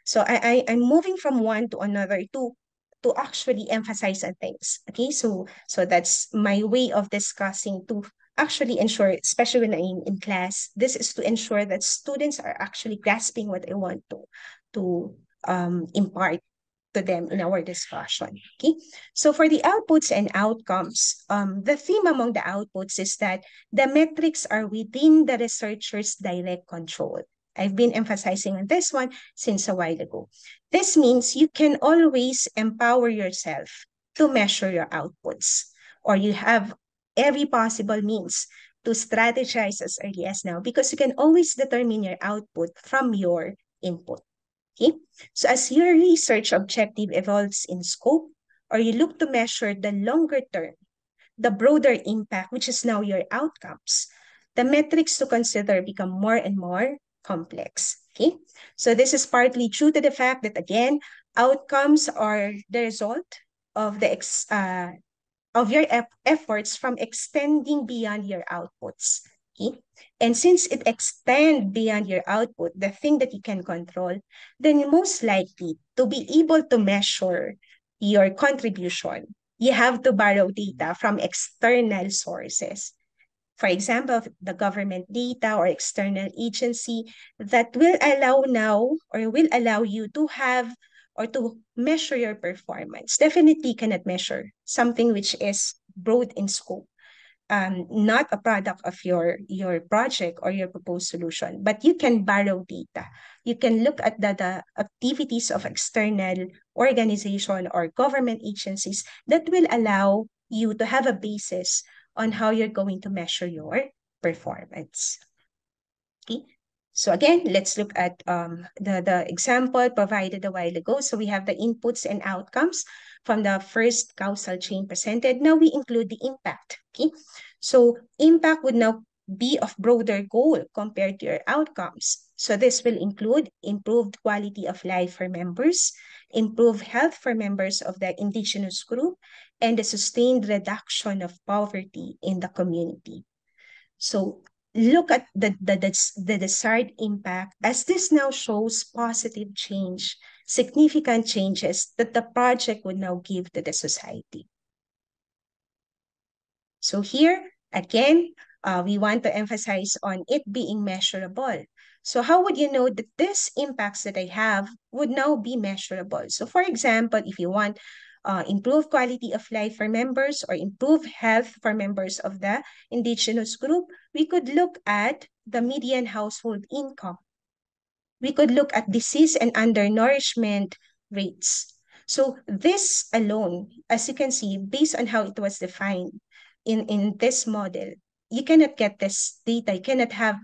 So I'm moving from one to another to actually emphasize on things. Okay, so that's my way of discussing to actually ensure, especially when I'm in class, this is to ensure that students are actually grasping what I want to impart to them in our discussion. Okay, so for the outputs and outcomes, the theme among the outputs is that the metrics are within the researcher's direct control. I've been emphasizing on this one since a while ago. This means you can always empower yourself to measure your outputs, or you have every possible means to strategize as early as now, because you can always determine your output from your input. Okay, so as your research objective evolves in scope, or you look to measure the longer term, the broader impact, which is now your outcomes, the metrics to consider become more and more complex. Okay, so this is partly due to the fact that, again, outcomes are the result of of your efforts from extending beyond your outputs. Okay? And since it extends beyond your output, the thing that you can control, then most likely to be able to measure your contribution, you have to borrow data from external sources. For example, the government data or external agency that will allow now or will allow you to have or to measure your performance. Definitely cannot measure something which is broad in scope, not a product of your project or your proposed solution, but you can borrow data. You can look at the activities of external organization or government agencies that will allow you to have a basis on how you're going to measure your performance. Okay. So again, let's look at the example provided a while ago. So we have the inputs and outcomes from the first causal chain presented. Now we include the impact. Okay. So impact would now be of broader goal compared to your outcomes. So this will include improved quality of life for members, improved health for members of the indigenous group, and the sustained reduction of poverty in the community. So look at the desired impact as this now shows positive change, significant changes that the project would now give to the society. So here, again, we want to emphasize on it being measurable. So how would you know that these impacts that I have would now be measurable? So for example, if you want improve quality of life for members or improve health for members of the indigenous group, we could look at the median household income. We could look at disease and undernourishment rates. So this alone, as you can see, based on how it was defined in this model, you cannot get this data. You cannot have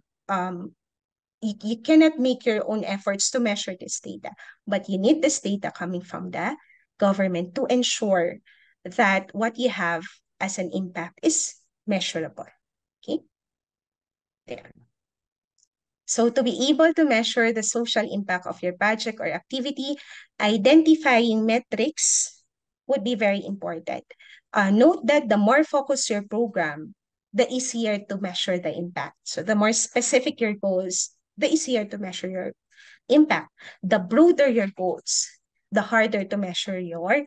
you cannot make your own efforts to measure this data, but you need this data coming from the government to ensure that what you have as an impact is measurable. Okay, there. So to be able to measure the social impact of your project or activity, identifying metrics would be very important. Note that the more focused your program, the easier to measure the impact. So the more specific your goals, the easier to measure your impact. The broader your goals, the harder to measure your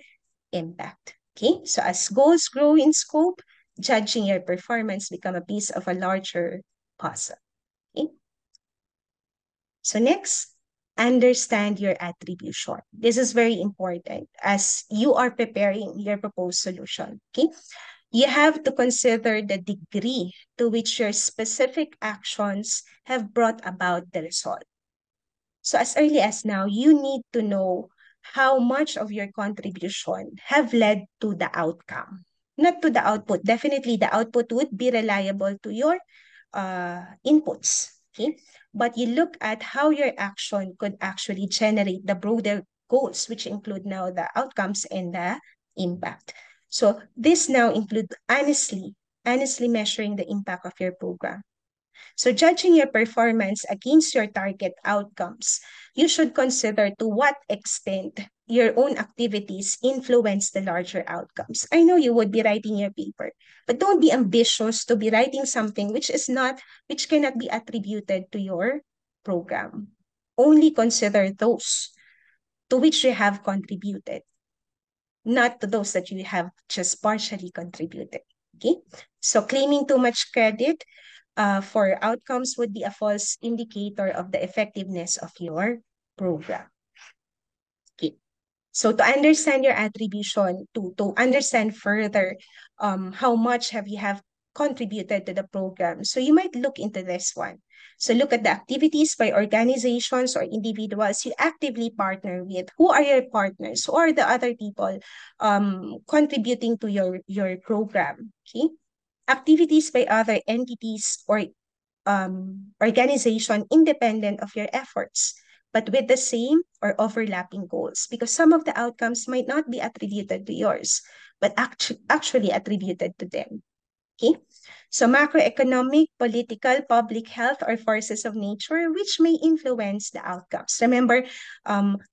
impact. Okay, so as goals grow in scope, judging your performance become a piece of a larger puzzle. Okay? So next, understand your attribution. This is very important as you are preparing your proposed solution. Okay, you have to consider the degree to which your specific actions have brought about the result. So as early as now, you need to know how much of your contribution have led to the outcome, not to the output. Definitely the output would be reliable to your inputs, okay? But you look at how your action could actually generate the broader goals, which include now the outcomes and the impact. So this now include honestly measuring the impact of your program. So judging your performance against your target outcomes, you should consider to what extent your own activities influence the larger outcomes. I know you would be writing your paper, but don't be ambitious to be writing something which cannot be attributed to your program. Only consider those to which you have contributed, not to those that you have just partially contributed. Okay, so claiming too much credit for outcomes would be a false indicator of the effectiveness of your program. Okay. So to understand your attribution, to understand further how much have you have contributed to the program, so you might look into this one. So look at the activities by organizations or individuals you actively partner with. Who are your partners? Who are the other people contributing to your program? Okay. Activities by other entities or organization independent of your efforts, but with the same or overlapping goals, because some of the outcomes might not be attributed to yours, but actually attributed to them. Okay. So macroeconomic, political, public health are forces of nature which may influence the outcomes. Remember,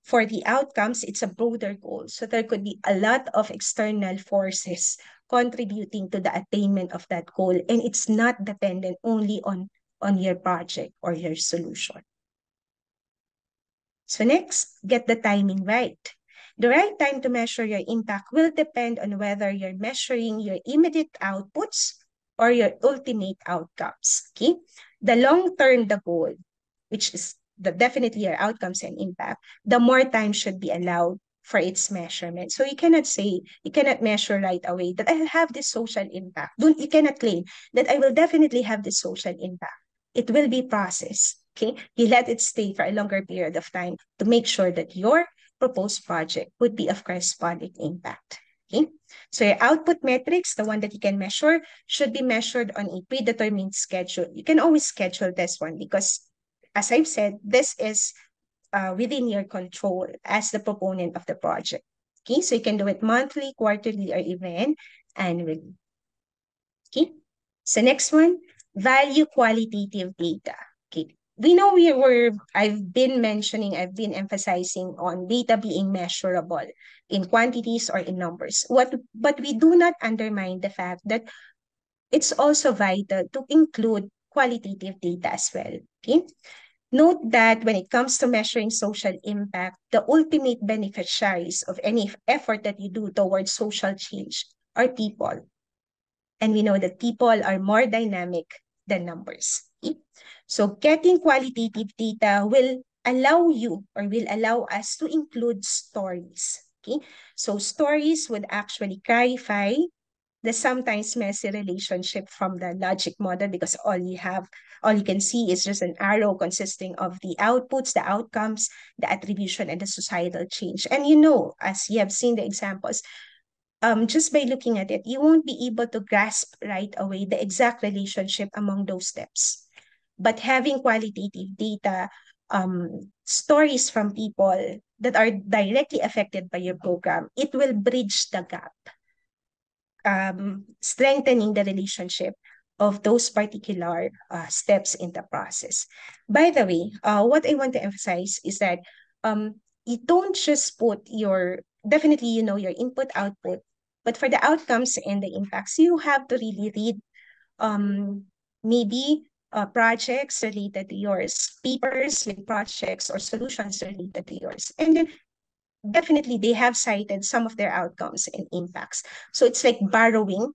for the outcomes, it's a broader goal. So there could be a lot of external forces contributing to the attainment of that goal. And it's not dependent only on your project or your solution. So next, get the timing right. The right time to measure your impact will depend on whether you're measuring your immediate outputs or your ultimate outcomes. Okay? The long-term the goal, which is definitely your outcomes and impact, the more time should be allowed for its measurement. So you cannot say, you cannot measure right away that I'll have this social impact. You cannot claim that I will definitely have this social impact. It will be processed. Okay, you let it stay for a longer period of time to make sure that your proposed project would be of corresponding impact. Okay, so your output metrics, the one that you can measure, should be measured on a predetermined schedule. You can always schedule this one because, as I've said, this is within your control as the proponent of the project. Okay, so you can do it monthly, quarterly, or even annually. Okay, so next one, value qualitative data. Okay, we know I've been emphasizing on data being measurable in quantities or in numbers. But we do not undermine the fact that it's also vital to include qualitative data as well. Okay, note that when it comes to measuring social impact, the ultimate beneficiaries of any effort that you do towards social change are people. And we know that people are more dynamic than numbers. Okay? So getting qualitative data will allow you or will allow us to include stories. Okay? So stories would actually clarify the sometimes messy relationship from the logic model, because all you can see is just an arrow consisting of the outputs, the outcomes, the attribution, and the societal change. And as you have seen the examples, just by looking at it, you won't be able to grasp right away the exact relationship among those steps. But having qualitative data, stories from people that are directly affected by your program, it will bridge the gap, strengthening the relationship of those particular steps in the process. By the way, what I want to emphasize is that you don't just put definitely your input output, but for the outcomes and the impacts, you have to really read maybe projects related to yours, papers with projects or solutions related to yours. And then definitely they have cited some of their outcomes and impacts. So it's like borrowing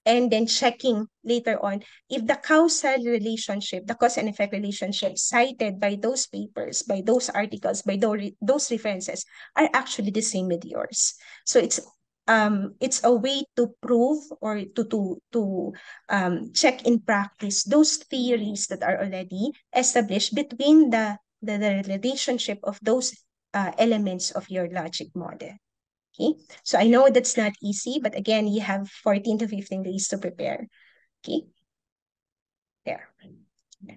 and then checking later on if the causal relationship, the cause and effect relationship cited by those papers, by those articles, by those references are actually the same with yours. So it's a way to prove or to check in practice those theories that are already established between the relationship of those elements of your logic model. Okay, so I know that's not easy, but again, you have 14 to 15 days to prepare. Okay, there.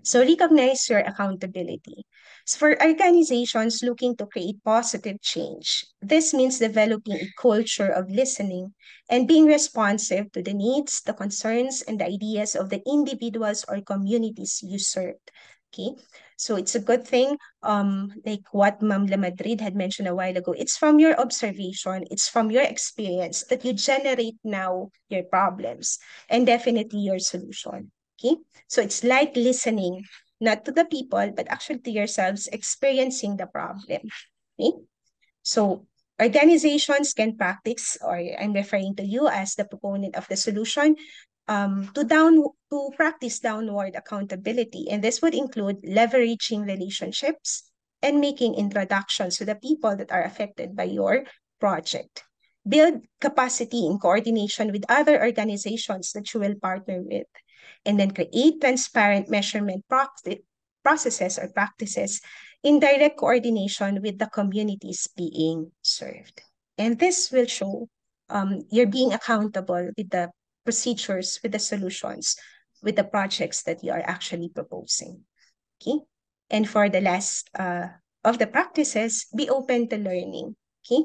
So recognize your accountability. So for organizations looking to create positive change, this means developing a culture of listening and being responsive to the needs, the concerns, and the ideas of the individuals or communities you serve. Okay, so it's a good thing, like what Ma'am La Madrid had mentioned a while ago, it's from your observation, it's from your experience that you generate now your problems and definitely your solution. Okay, so it's like listening, not to the people, but actually to yourselves experiencing the problem. Okay, So organizations can practice, or I'm referring to you as the proponent of the solution, to practice downward accountability. And this would include leveraging relationships and making introductions to the people that are affected by your project. Build capacity in coordination with other organizations that you will partner with, and then create transparent measurement processes or practices in direct coordination with the communities being served. And this will show you're being accountable with the procedures, with the solutions, with the projects that you are actually proposing. Okay. And for the last of the practices, be open to learning. Okay.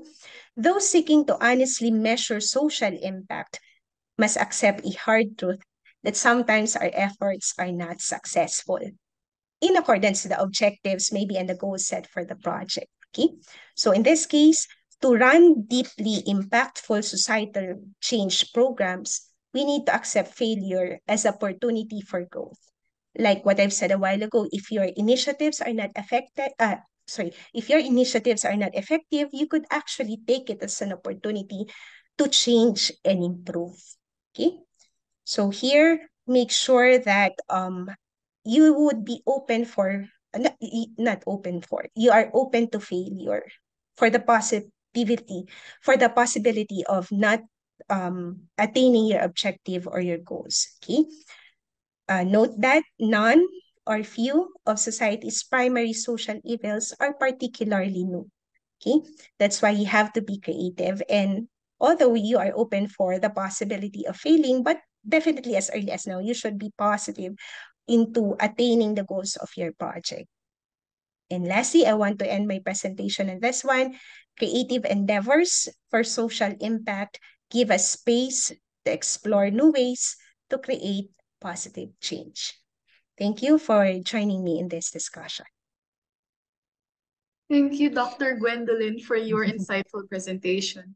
Those seeking to honestly measure social impact must accept a hard truth that sometimes our efforts are not successful in accordance to the objectives, maybe, and the goals set for the project. Okay. So in this case, to run deeply impactful societal change programs, we need to accept failure as opportunity for growth. Like what I've said a while ago, if your initiatives are not if your initiatives are not effective, you could actually take it as an opportunity to change and improve. Okay. So here, make sure that you would be open for, not open for, you are open to failure for the positivity, for the possibility of not attaining your objective or your goals. Okay. Note that none or few of society's primary social evils are particularly new. Okay, that's why you have to be creative. And although you are open for the possibility of failing, but definitely as early as now, you should be positive into attaining the goals of your project. And lastly, I want to end my presentation on this one. Creative endeavors for social impact give us space to explore new ways to create positive change. Thank you for joining me in this discussion. Thank you, Dr. Gwendolyn, for your insightful presentation.